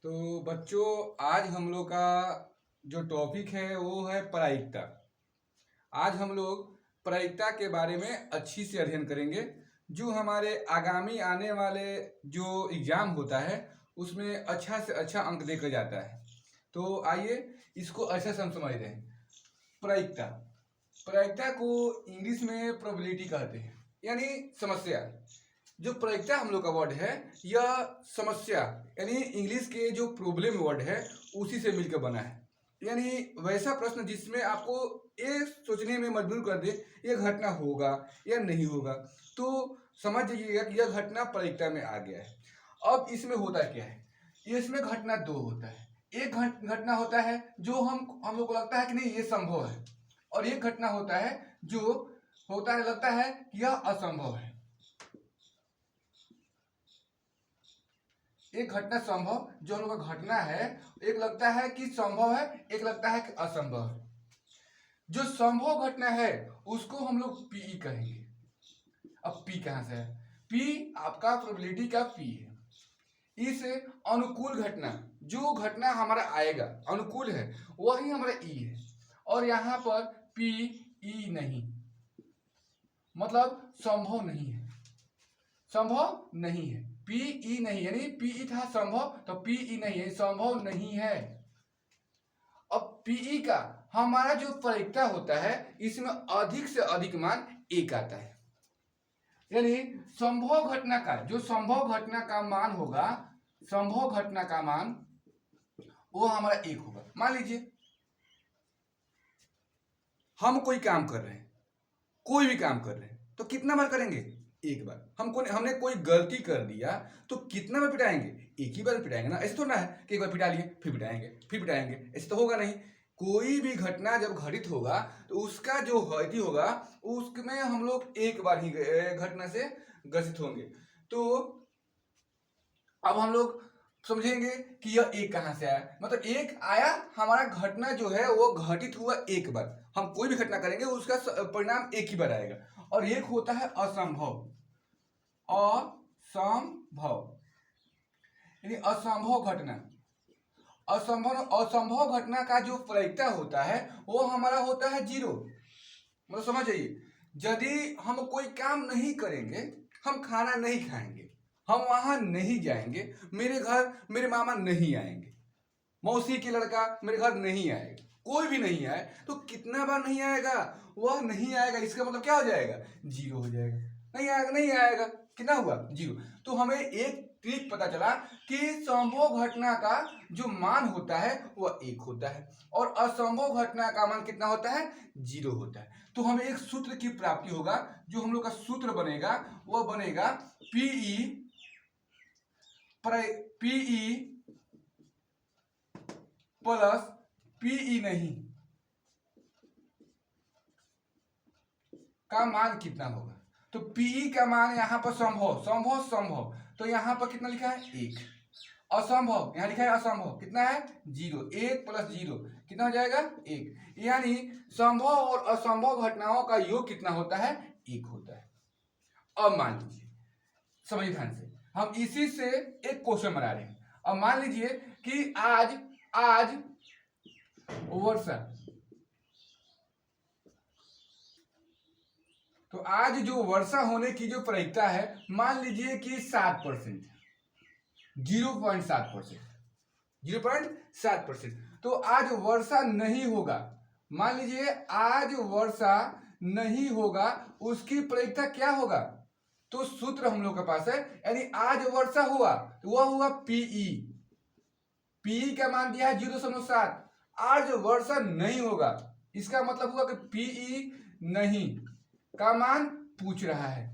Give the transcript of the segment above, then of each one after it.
तो बच्चों, आज हम लोग का जो टॉपिक है वो है प्रायिकता। आज हम लोग प्रायिकता के बारे में अच्छी से अध्ययन करेंगे, जो हमारे आगामी आने वाले जो एग्जाम होता है उसमें अच्छा से अच्छा अंक देकर जाता है। तो आइए इसको अच्छे से हम समझ रहे हैं। प्रायिकता प्रायिकता को इंग्लिश में प्रोबेबिलिटी कहते हैं, यानी समस्या। जो प्रायिकता हम लोग का वर्ड है यह समस्या यानी इंग्लिश के जो प्रॉब्लम वर्ड है उसी से मिलकर बना है। यानी वैसा प्रश्न जिसमें आपको ये सोचने में मजबूर कर दे यह घटना होगा या नहीं होगा, तो समझ जाइएगा कि यह घटना प्रायिकता में आ गया है। अब इसमें होता क्या है, इसमें घटना दो होता है। एक घटना होता है जो हम लोग को लगता है कि नहीं ये संभव है, और एक घटना होता है जो होता है लगता है कि यह असंभव है। एक घटना संभव जो हम लोग का घटना है, एक लगता है कि संभव है, एक लगता है कि असंभव है। जो संभव घटना है उसको हम लोग पीई कहेंगे। अब पी कहां से है? पी आपका प्रोबेबिलिटी का पी है। इस अनुकूल घटना, जो घटना हमारा आएगा अनुकूल है, वही हमारा ई है। और यहां पर पी ई नहीं, मतलब संभव नहीं है, संभव नहीं है। पीई नहीं, यानी पीई था संभव, तो पीई नहीं है, संभव नहीं है। अब पीई का हमारा जो प्रायिकता होता है इसमें अधिक से अधिक मान एक आता है। यानी संभव घटना का जो संभव घटना का मान होगा, संभव घटना का मान वो हमारा एक होगा। मान लीजिए हम कोई काम कर रहे हैं, कोई भी काम कर रहे हैं, तो कितना बार करेंगे? एक बार। हमने कोई गलती कर दिया तो कितना बार पिटाएंगे? एक ही बार पिटाएंगे ना। ऐसे थोड़ा है कि एक बार पिटा लिए फिर पिटाएंगे फिर पिटाएंगे, ऐसे तो होगा नहीं। कोई भी घटना जब घटित होगा तो उसका जो गति होगा उसमें हम लोग एक बार ही घटना से ग्रसित होंगे। तो अब हम लोग समझेंगे कि यह एक कहां से आया। मतलब एक आया, हमारा घटना जो है वो घटित हुआ एक बार। हम कोई भी घटना करेंगे उसका परिणाम एक ही बार आएगा। और एक होता है असंभव। असंभव यानी असंभव घटना। असंभव घटना का जो प्रायिकता होता है वो हमारा होता है जीरो। मतलब समझ जाइए, यदि हम कोई काम नहीं करेंगे, हम खाना नहीं खाएंगे, हम वहां नहीं जाएंगे, मेरे घर मेरे मामा नहीं आएंगे, मौसी के लड़का मेरे घर नहीं आएगा, कोई भी नहीं आए, तो कितना बार नहीं आएगा? वह नहीं आएगा। इसका मतलब क्या हो जाएगा? जीरो हो जाएगा। नहीं आएगा, नहीं आएगा, कितना हुआ? जीरो। तो हमें एक ट्रिक पता चला कि संभव घटना का जो मान होता है वह एक होता है, और असंभव घटना का मान कितना होता है? जीरो होता है। तो हमें एक सूत्र की प्राप्ति होगा। जो हम लोग का सूत्र बनेगा वह बनेगा पीई प्लस पीई नहीं का मान कितना होगा। तो पीई का मान यहां पर संभव, तो यहां पर कितना लिखा है? एक। असंभव यहां लिखा है असंभव, कितना है? जीरो। एक प्लस जीरो कितना हो जाएगा? एक। यानी संभव और असंभव घटनाओं का योग कितना होता है? एक होता है। अब मान लीजिए, समझिए ध्यान से, हम इसी से एक क्वेश्चन बना रहे हैं। अब मान लीजिए कि आज वर्षा, तो आज जो वर्षा होने की जो प्रायिकता है मान लीजिए कि 7%, 0.7%, 0.7%। तो आज वर्षा नहीं होगा। मान लीजिए आज वर्षा नहीं होगा, उसकी प्रायिकता क्या होगा? तो सूत्र हम लोग के पास है, यानी आज वर्षा हुआ तो वह हुआ पीई। पीई का मान दिया है 0.7। आज वर्षा नहीं होगा, इसका मतलब हुआ कि पीई नहीं का मान पूछ रहा है।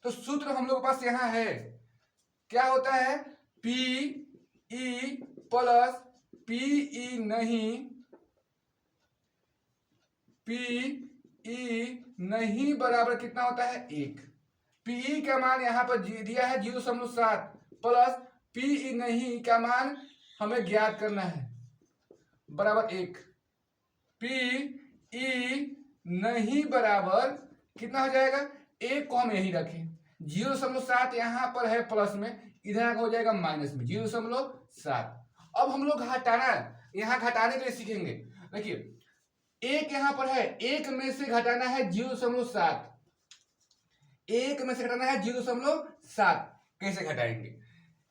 तो सूत्र हम लोग के पास यहां है, क्या होता है? पी ई प्लस पीई नहीं, पीई नहीं बराबर कितना होता है? एक। पीई का मान यहां पर दिया है 0.7 प्लस पीई नहीं का मान हमें ज्ञात करना है बराबर एक। पीई नहीं बराबर कितना हो जाएगा? एक को हम यही रखें, 0.7 यहां पर है प्लस में, इधर हो जाएगा माइनस में 0.7। अब हम लोग हटाना, यहाँ घटाने के लिए सीखेंगे। देखिए एक यहाँ पर है, एक में से घटाना है 0.7, एक में से घटाना है 0.7। कैसे घटाएंगे?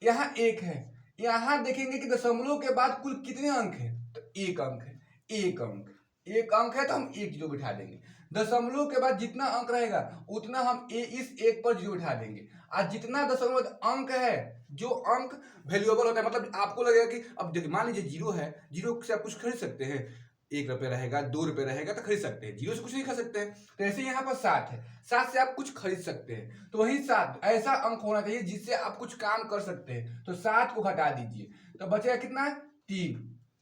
यहाँ एक है, यहाँ देखेंगे कि दशमलव के बाद कुल कितने अंक है, तो एक अंक है, एक अंक, एक अंक है तो हम एक जीरो बिठा देंगे। दशमलव के बाद जितना अंक रहेगा उतना हम इस एक पर जीरो बिठा देंगे। आज जितना दशमलव अंक है, जो अंक वैल्यूएबल होता है, मतलब आपको लगेगा कि अब देखिए मान लीजिए जीरो है, जीरो से आप कुछ खरीद सकते हैं, 1 रुपये रहेगा, 2 रुपये रहेगा तो खरीद सकते हैं, जीरो से कुछ नहीं खरीद सकते हैं। तो ऐसे यहाँ पर 7 है, 7 से आप कुछ खरीद सकते हैं, तो वही 7 ऐसा अंक होना चाहिए जिससे आप कुछ काम कर सकते हैं। तो 7 को घटा दीजिए तो बचेगा कितना, 3।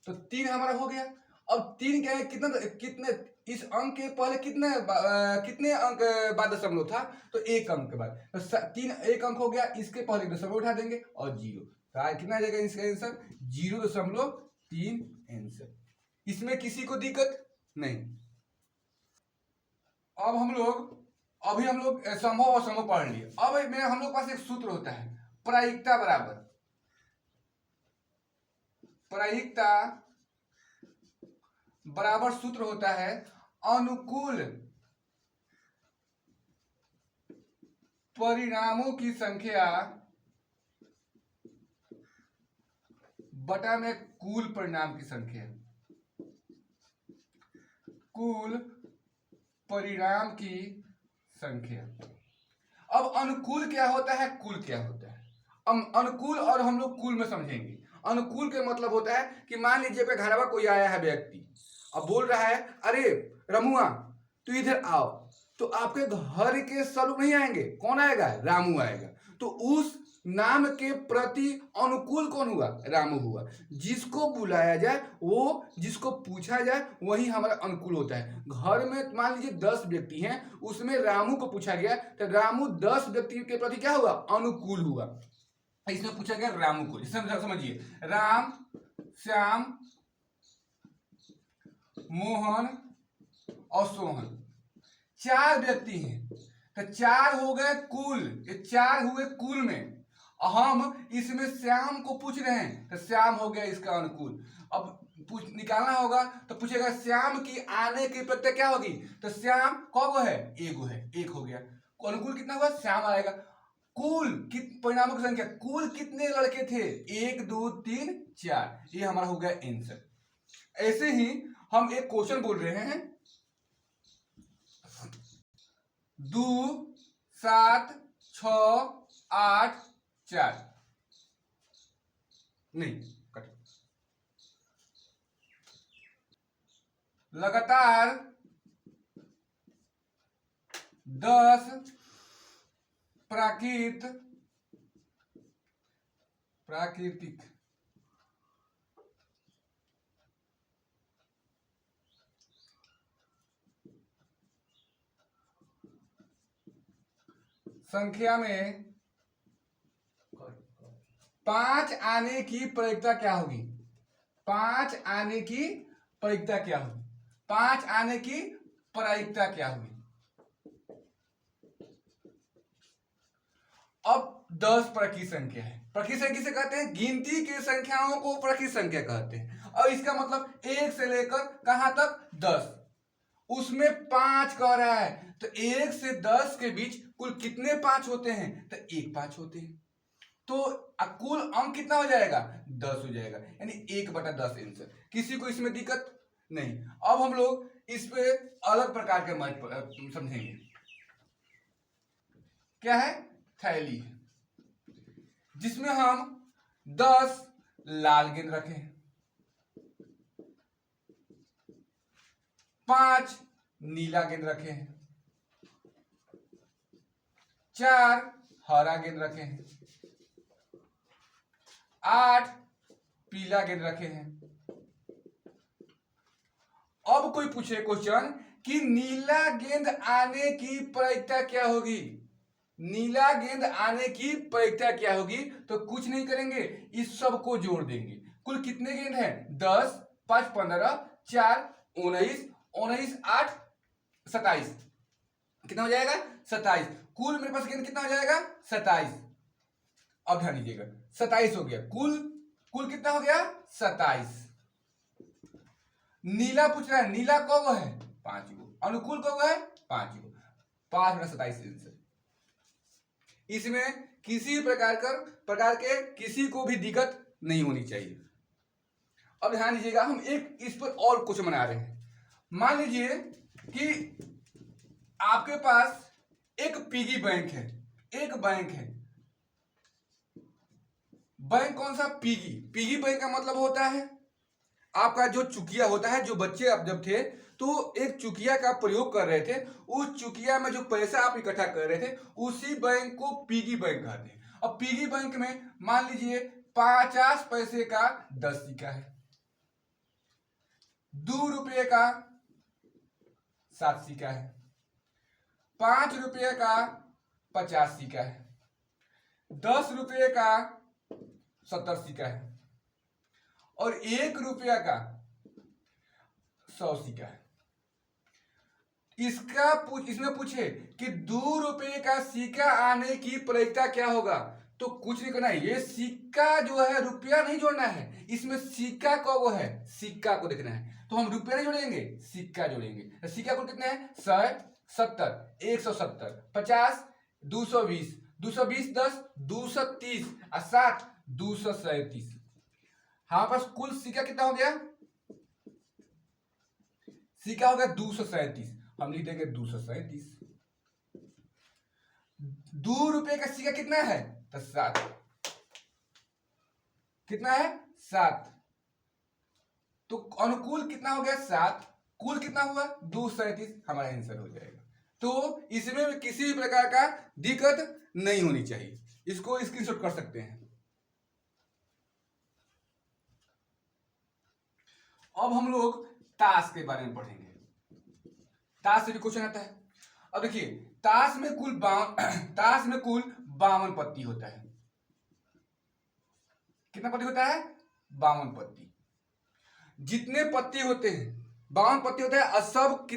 तो 3 हमारा हो गया। अब 3 क्या है, कितने इस अंक के पहले कितने अंक बाद दशमलव था, तो एक अंक के बाद, तो 3 एक अंक हो गया, इसके पहले दशमलव उठा देंगे और जीरो, तो कितना आ जाएगा इसका आंसर, 0.3 आंसर। इसमें किसी को दिक्कत नहीं। अब हम लोग संभव और असंभव पढ़ लिए। अब हम लोग पास एक सूत्र होता है, प्रायिकता बराबर सूत्र होता है अनुकूल परिणामों की संख्या बटा में कुल परिणाम की संख्या, कुल परिणाम की संख्या। अब अनुकूल क्या होता है, कुल क्या होता है? अब अनुकूल और हम लोग कुल में समझेंगे। अनुकूल के मतलब होता है कि मान लीजिए पे घरवा कोई आया है व्यक्ति, अब बोल रहा है अरे रमुआ तू इधर आओ, तो आपके घर के सब लोग नहीं आएंगे, कौन आएगा, रामू आएगा। तो उस नाम के प्रति अनुकूल कौन हुआ, रामू हुआ। जिसको बुलाया जाए, वो जिसको पूछा जाए वही हमारा अनुकूल होता है। घर में मान लीजिए 10 व्यक्ति हैं, उसमें रामू को पूछा गया तो रामू 10 व्यक्ति के प्रति क्या हुआ, अनुकूल हुआ। इसमें पूछा गया रामू को, समझिए राम, श्याम, मोहन और सोहन, 4 व्यक्ति हैं, तो 4 हो गए कुल, ये 4 हुए कुल में। हम इसमें श्याम को पूछ रहे हैं तो श्याम हो गया इसका अनुकूल। अब निकालना होगा तो पूछेगा श्याम की आने की प्रक्रिया क्या होगी, तो श्याम कौन है, एगो है, एक हो गया, अनुकूल कितना हुआ, श्याम आएगा। कुल परिणामों की संख्या, कुल कितने लड़के थे, 1 2 3 4, ये हमारा हो गया आंसर। ऐसे ही हम एक क्वेश्चन बोल रहे हैं, 2 7 6 8 4, नहीं कट, लगातार 10 प्राकृतिक संख्या में 5 आने की प्रायिकता क्या होगी, 5 आने की प्रायिकता क्या होगी, 5 आने की प्रायिकता क्या होगी। अब 10 प्राकृतिक संख्या है, प्राकृतिक संख्या से कहते हैं, गिनती की संख्याओं को प्राकृतिक संख्या कहते हैं। और इसका मतलब 1 से लेकर कहां तक, 10, उसमें 5 कह रहा है, तो 1 से 10 के बीच कुल कितने 5 होते हैं, तो 1 5 होते हैं। तो कुल अंक कितना हो जाएगा, 10 हो जाएगा, यानी 1/10 आंसर। किसी को इसमें दिक्कत नहीं। अब हम लोग इस पे अलग प्रकार के मैथ समझेंगे। क्या है, थैली है, जिसमें हम 10 लाल गेंद रखे, 5 नीला गेंद रखे हैं, 4 हरा गेंद रखे हैं, 8 पीला गेंद रखे हैं। अब कोई पूछे क्वेश्चन कि नीला गेंद आने की प्रायिकता क्या होगी, नीला गेंद आने की प्रायिकता क्या होगी, तो कुछ नहीं करेंगे, इस सब को जोड़ देंगे। कुल कितने गेंद हैं, 10 5 15 4 19 19 8 27, कितना हो जाएगा, 27। कुल मेरे पास गेंद कितना हो जाएगा, 27। अब ध्यान दीजिएगा, 27 हो गया कुल कुल कितना हो गया 27। नीला पूछ रहा है, नीला कब है 5 गो, अनुकूल कब है 5 गो, 5/27 आंसर। इसमें किसी प्रकार के किसी को भी दिक्कत नहीं होनी चाहिए। अब ध्यान दीजिएगा, हम एक इस पर और क्वेश्चन बना रहे हैं। मान लीजिए कि आपके पास एक पिगी बैंक है, एक बैंक है। बैंक कौन सा? पिगी। पिगी बैंक का मतलब होता है आपका जो चुकिया होता है। जो बच्चे अब जब थे तो एक चुकिया का प्रयोग कर रहे थे, उस चुकिया में जो पैसा आप इकट्ठा कर रहे थे उसी बैंक को पिगी बैंक कहते हैं। अब पिगी बैंक में मान लीजिए 50 पैसे का 10 सिक्का है, 2 रुपये का 7 सिक्का है, 5 रुपये का 50 सिक्का है, 10 रुपये का 70 सिक्का है और 1 रुपया का 100 सिक्का है। इसमें पूछे कि 2 रुपये का सिक्का आने की प्रायिकता क्या होगा, तो कुछ नहीं करना है, ये सिक्का जो है रुपया नहीं जोड़ना है, इसमें सिक्का का वो है, सिक्का को देखना है। तो हम रुपया नहीं जोड़ेंगे, सिक्का जोड़ेंगे। तो सिक्का को कितने हैं 100, 70, 170, 50, 220, 220 10, 230 और 7, 237। हमारे पास कुल सिक्का कितना हो गया? सिक्का हो गया 237। हम लिख देंगे 237। 2 रुपये का सिक्का कितना है? तो 7। कितना है? 7। तो अनुकूल कितना हो गया? 7। कुल कितना हुआ? 237। हमारा आंसर हो जाएगा। तो इसमें किसी भी प्रकार का दिक्कत नहीं होनी चाहिए। इसको स्क्रीनशॉट कर सकते हैं। अब हम लोग ताश के बारे में पढ़ेंगे। ताश से भी क्वेश्चन आता है। अब देखिए, ताश में कुल 52 पत्ती होता है। कितना पत्ती होता है? 52 पत्ती। जितने पत्ती होते हैं 52 पत्ती होते हैं और सब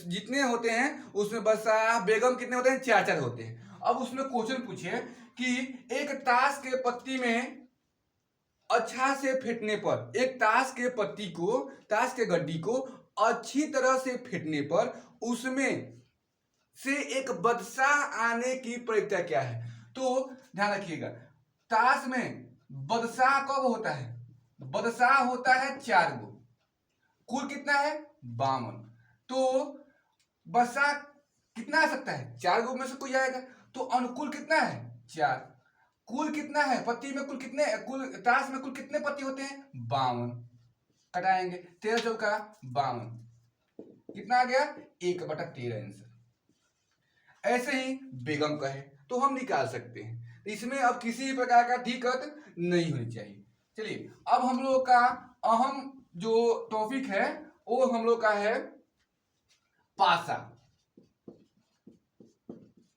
जितने होते हैं उसमें बसा बेगम कितने होते हैं? 4-4 होते हैं। अब उसमें क्वेश्चन पूछे कि एक ताश के पत्ती में अच्छा से फेंटने पर, एक ताश के पत्ती को, ताश के गड्डी को अच्छी तरह से फेंटने पर उसमें से एक बदशाह आने की प्रायिकता क्या है? तो ध्यान रखिएगा, ताश में बदशाह कब होता है? बदशाह होता है 4 गो। कुल कितना है? 52। तो बदशाह कितना आ सकता है? 4 गो में से कोई आएगा। तो अनुकूल कितना है? 4। कुल कितना है? पत्ती में कुल कितने, कुल ताश में कुल कितने पत्ती होते हैं? 52। कटाएंगे, 13 चौका 52। कितना आ गया? 1/13 आंसर। ऐसे ही बेगम का है तो हम निकाल सकते हैं। इसमें अब किसी प्रकार का दिक्कत नहीं होनी चाहिए। चलिए, अब हम लोग का अहम जो टॉपिक है वो हम लोग का है पासा।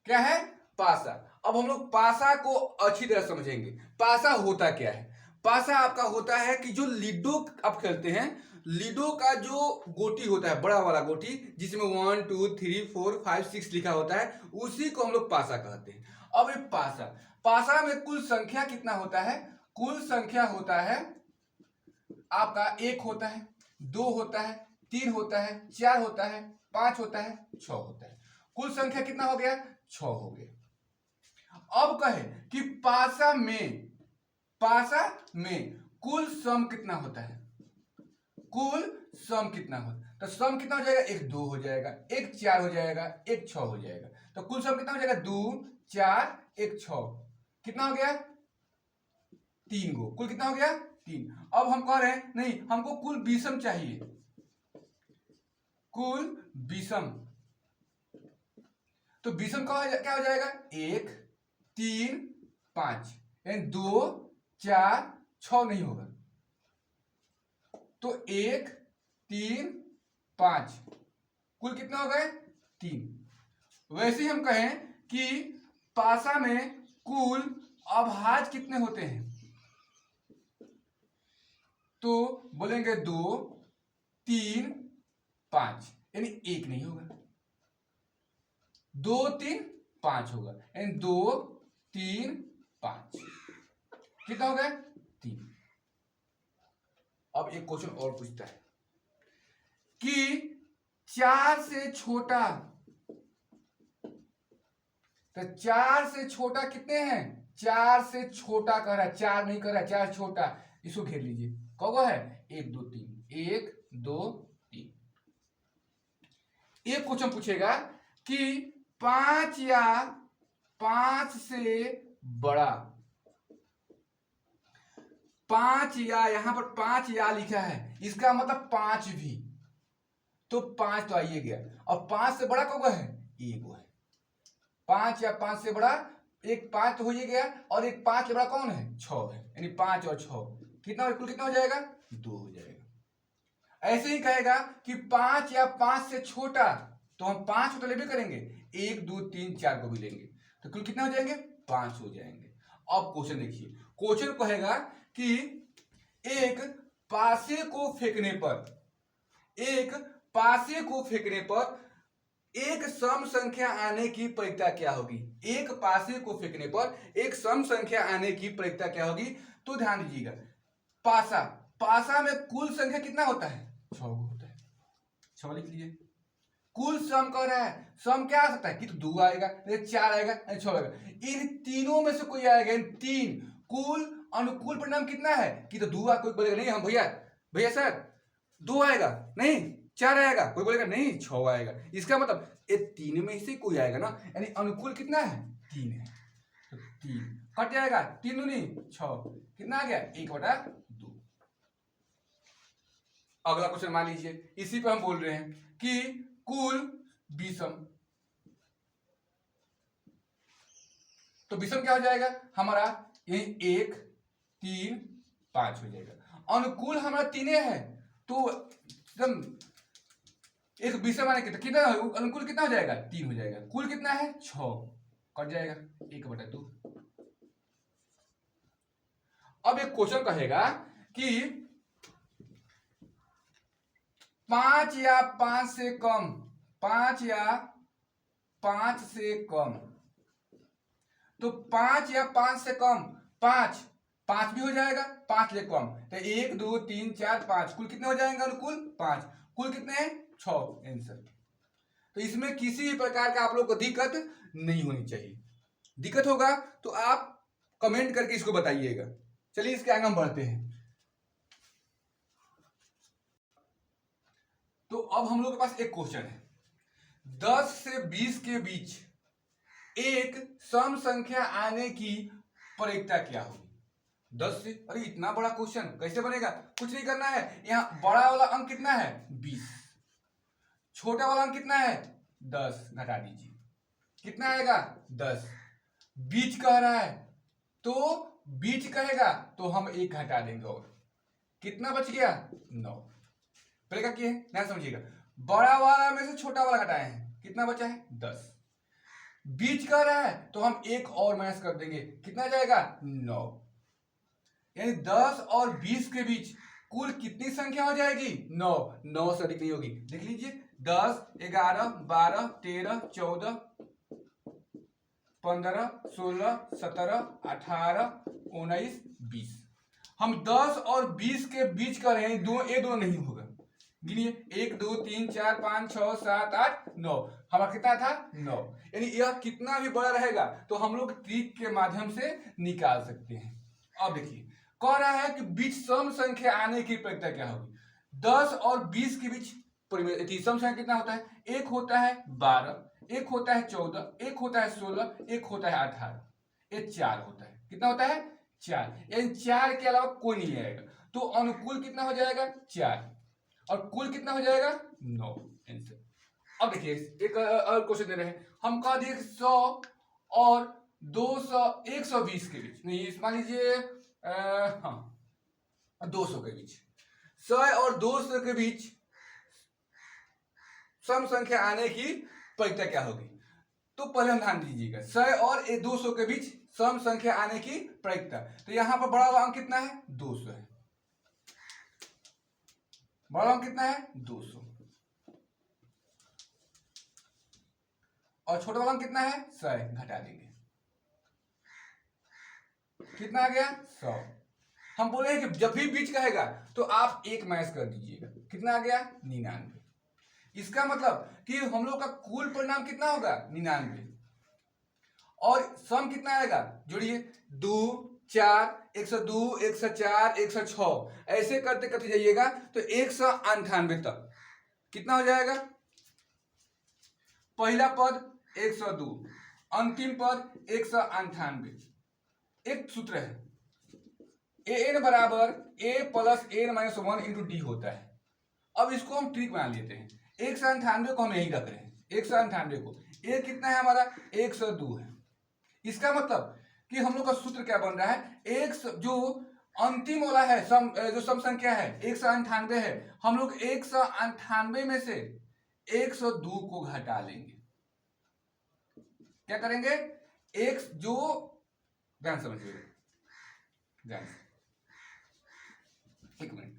क्या है? पासा। अब हम लोग पासा को अच्छी तरह समझेंगे। पासा होता क्या है? पासा आपका होता है कि जो लीडो आप खेलते हैं, लीडो का जो गोटी होता है, बड़ा वाला गोटी जिसमें 1 2 3 4 5 6 लिखा होता है, उसी को हम लोग पासा कहते हैं। अब ये पासा में कुल संख्या कितना होता है? कुल संख्या होता है आपका 1 होता है, 2 होता है, 3 होता है, 4 होता है, 5 होता है, 6 होता है। कुल संख्या कितना हो गया? 6 हो गया। अब कहे कि पासा में कुल सम कितना होता है? कुल सम कितना होता? तो सम कितना हो जाएगा? 1 2 हो जाएगा, 1 4 हो जाएगा, 1 6 हो जाएगा। तो कुल सम कितना हो जाएगा? 2 4 1 6। कितना हो गया? 3 गो। कुल कितना हो गया? 3। अब हम कह रहे हैं नहीं, हमको कुल विषम चाहिए। कुल विषम, तो विषम क्या हो जाएगा? 1 3 5, यानी 2 4 6 नहीं होगा। तो 1 3 5, कुल कितना हो गए? 3। वैसे ही हम कहें कि पासा में कुल अभाज्य कितने होते हैं? तो बोलेंगे 2 3 5, यानी 1 नहीं होगा। 2 3 5 होगा, यानी 2 3 5। कितना हो गया? 3। अब एक क्वेश्चन और पूछता है कि 4 से छोटा, तो 4 से छोटा कितने हैं? 4 से छोटा कह रहा है, 4 नहीं कह रहा है, 4 छोटा, इसको घेर लीजिए। कौन है? 1 2 3, 1 2 3। एक क्वेश्चन पूछेगा कि 5 या 5 से बड़ा, 5 या, यहां पर 5 या लिखा है, इसका मतलब 5 भी, तो 5 तो आइए गया। और 5 से बड़ा कौन है? ये वो है। 5 या 5 से बड़ा, एक 5 तो हो ही गया, और एक 5 से बड़ा कौन है? 6 है, यानी 5 और 6 कितना, कुल कितना हो जाएगा? 2 हो जाएगा। ऐसे ही कहेगा कि 5 या 5 से छोटा, तो हम 5 तो लेबे करेंगे, 1 2 3 4 को भी लेंगे, तो कुल कितना हो जाएंगे? 5 हो जाएंगे। अब क्वेश्चन देखिए, क्वेश्चन कहेगा कि एक पासे को फेंकने पर, एक पासे को फेंकने पर एक सम संख्या आने की प्रायिकता क्या होगी? एक पासे को फेंकने पर एक सम संख्या आने की प्रायिकता क्या होगी? तो ध्यान दीजिएगा, पासा, पासा में कुल संख्या कितना होता है? 6 होता है। 6 लिख लीजिए। कुल सम कह रहा है, सम क्या आ सकता है? कि तो 2 आएगा, 4 आएगा, 6 आएगा, इन तीनों में से कोई आएगा, इन तीन। कुल अनुकूल परिणाम कितना है? कि तो 2 कोई बोलेगा नहीं हम भैया, भैया सर 2 आएगा, नहीं 4 आएगा, कोई बोलेगा नहीं 6 आएगा। इसका मतलब ये तीन में से कोई आएगा ना, यानी अनुकूल कितना है? 3 है, तो 3 कट जाएगा, 3 दूनी 6, कितना आ गया? 1/2। अगला क्वेश्चन मान लीजिए, इसी पे हम बोल रहे हैं कि कुल विषम, तो विषम क्या हो जाएगा हमारा? यही 1 3 5 हो जाएगा। अनुकूल हमारा 3 है, तो एकदम एक विषम आने कितना अनुकूल कितना हो जाएगा? 3 हो जाएगा। कुल कितना है? 6, कट जाएगा 1/2। अब एक क्वेश्चन कहेगा कि 5 या 5 से कम, 5 या 5 से कम, तो 5 या 5 से कम, 5 5 भी हो जाएगा, 5 से कम, तो 1 2 3 4 5, कुल कितने हो जाएंगे अनुकूल? 5, कुल कितने हैं? 6 आंसर। तो इसमें किसी भी प्रकार का आप लोग को दिक्कत नहीं होनी चाहिए। दिक्कत होगा तो आप कमेंट करके इसको बताइएगा। चलिए इसके आगे हम बढ़ते हैं। तो अब हम लोग के पास एक क्वेश्चन है, 10 से 20 के बीच एक सम संख्या आने की प्रायिकता क्या होगी? 10 से, अरे इतना बड़ा क्वेश्चन कैसे बनेगा? कुछ नहीं करना है, यहाँ बड़ा वाला अंक कितना है? 20, छोटा वाला अंक कितना है? 10, घटा दीजिए, कितना आएगा? 10। बीच कह रहा है, तो बीच कहेगा तो हम 1 घटा देंगे, और कितना बच गया? 9। पहले का क्या है ना, समझिएगा, बड़ा वाला में से छोटा वाला घटाए हैं, कितना बचा है? 10। बीच कह रहा है तो हम 1 और माइनस कर देंगे, कितना जाएगा? 9। यानी 10 और 20 के बीच कुल कितनी संख्या हो जाएगी? 9। 9 से अधिक नहीं होगी। देख लीजिए, 10 11 12 13 14 15 16 17 18 19 20। हम 10 और 20 के बीच कर रहे हैं, दोनों नहीं होगा। गिनिए, 1 2 3 4 5 6 7 8 9, हमारा कितना था? 9। यानी यह कितना भी बड़ा रहेगा तो हम लोग ट्रिक के माध्यम से निकाल सकते हैं। अब देखिए, कह रहा है कि बीच सम संख्या आने की प्रायिकता क्या होगी? 10 और 20 के बीच सम संख्या कितना होता है? एक होता है 12, एक होता है 14, एक होता है 16, एक होता है 18, ये 4 होता है। कितना होता है? 4। यानी 4 के अलावा कोई नहीं आएगा, तो अनुकूल कितना हो जाएगा? 4, और कुल कितना हो जाएगा? 9 आंसर। अब देखिए एक और क्वेश्चन दे रहे हैं, हम कह दिए 100 और 200 120 के बीच, नहीं मान लीजिए हाँ 200 के बीच, 100 और 200 के बीच सम संख्या आने की प्रायिकता क्या होगी? तो पहले हम ध्यान दीजिएगा, 100 और 200 के बीच सम संख्या आने की प्रायिकता, तो यहां पर बड़ा वाला अंक कितना है? 200 है। बड़ा अंक कितना है? 200। और छोटा वाला अंक कितना है? 100, घटा देंगे, कितना आ गया? 100। हम बोले हैं कि जब भी बीच कहेगा तो आप एक माइनस कर दीजिएगा। कितना आ गया? 99। इसका मतलब कि हम लोग का कुल परिणाम कितना होगा? 99। और सम कितना आएगा? जोड़िए 2 4 102 104 106 ऐसे करते करते जाइएगा तो 198 तक कितना हो जाएगा? पहला पद 102, अंतिम पद 198। एक सूत्र है an बराबर a plus n minus 1 into D होता है। अब इसको हम ट्रिक बना लेते हैं। 198 को हम यही रख रहे हैं, 198 को। a कितना है हमारा? 102 है। इसका मतलब कि हम लोग का सूत्र क्या बन रहा है? एक जो अंतिम वाला है जो सम संख्या है 198 है, हम लोग 198 में से 102 को घटा लेंगे। क्या करेंगे? एक जो ध्यान समझिएगा, ध्यान से, एक मिनट,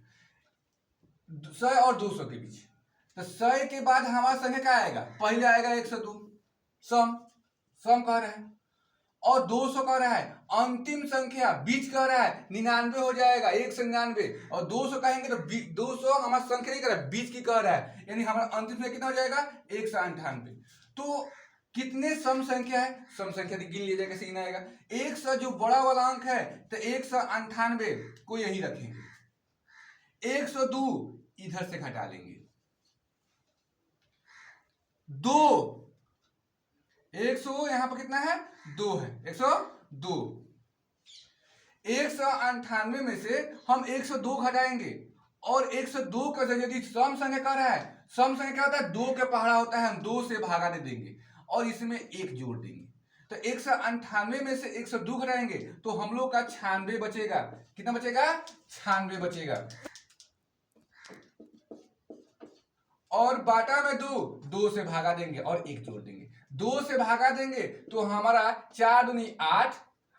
100 और 200 के बीच, तो 100 के बाद हमारा संख्या क्या आएगा? पहले आएगा 102 सम कह रहा है, और 200 कह रहा है अंतिम संख्या, बीच कह रहा है 99 हो जाएगा, 1 से 99, और 200 कहेंगे तो 200 हमारा संख्या नहीं कह रहा है, बीच की कह रहा है, यानी हमारा अंतिम संख्या कितना हो जाएगा? 198। तो कितने सम संख्या है? सम संख्या गिन लीजिए कैसे गिना आएगा। 100 जो बड़ा वाला अंक है तो 198 को यही रखेंगे, 102 इधर से घटा लेंगे, 2 100 यहां पर कितना है? 2 है, 102। 198 में से हम 102 घटाएंगे, और 102 का यदि सम संख्या कह रहा है, सम संख्या क्या होता है? 2 के पहाड़ा होता है, हम 2 से भागा दे देंगे और इसमें 1 जोड़ देंगे। तो 198 में से 102 घटाएंगे तो हम लोग का 96 बचेगा। कितना बचेगा? 96 बचेगा। और बाटा में 2 से भागा देंगे और 1 जोड़ देंगे। 2 से भागा देंगे तो हमारा 4 दूनी 8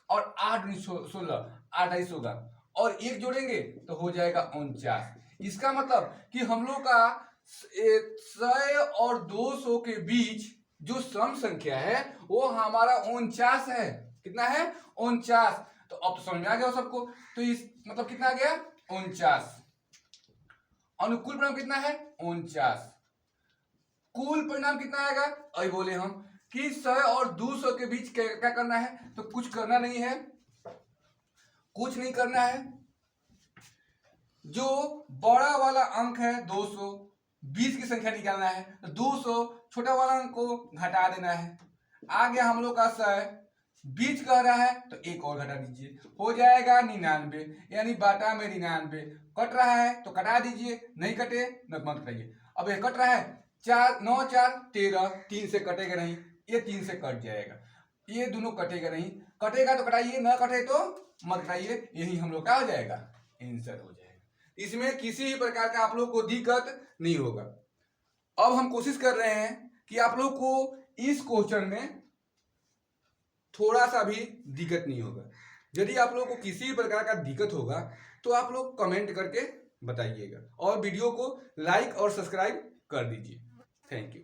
और 8 दूनी 16, 28 होगा, और 1 जोड़ेंगे तो हो जाएगा 49। इसका मतलब कि हम लोग का 100 और 200 के बीच जो सम संख्या है वो हमारा 49 है। कितना है? 49। तो अब तो समझ में आ गया सबको। तो इस मतलब कितना आ गया? 49। अनुकूल परिणाम कितना है? 49। कुल परिणाम कितना आएगा? अभी बोले हम कि 100 और 200 के बीच क्या करना है? तो कुछ करना नहीं है, कुछ नहीं करना है। जो बड़ा वाला अंक है 200, 20 की संख्या निकालना है, तो 200 छोटा वाला अंक को घटा देना है। आ गया हम लोग का 100, बीच कह रहा है तो 1 और घटा दीजिए, हो जाएगा 99, यानी बाटा में 99। कट रहा है तो कटा दीजिए, नहीं कटे मत कटाइए। अब ये कट रहा है 4 9 4 13, 3 से कटेगा नहीं, ये 3 से कट जाएगा, ये दोनों कटेगा नहीं, कटेगा तो कटाइए, न कटे तो मत कटाइए। यही हम लोग का हो जाएगा, आंसर हो जाएगा। इसमें किसी भी प्रकार का आप लोग को दिक्कत नहीं होगा। अब हम कोशिश कर रहे हैं कि आप लोग को इस क्वेश्चन में थोड़ा सा भी दिक्कत नहीं होगा। यदि आप लोग को किसी भी प्रकार का दिक्कत होगा तो आप लोग कमेंट करके बताइएगा, और वीडियो को लाइक और सब्सक्राइब कर दीजिए। Thank you.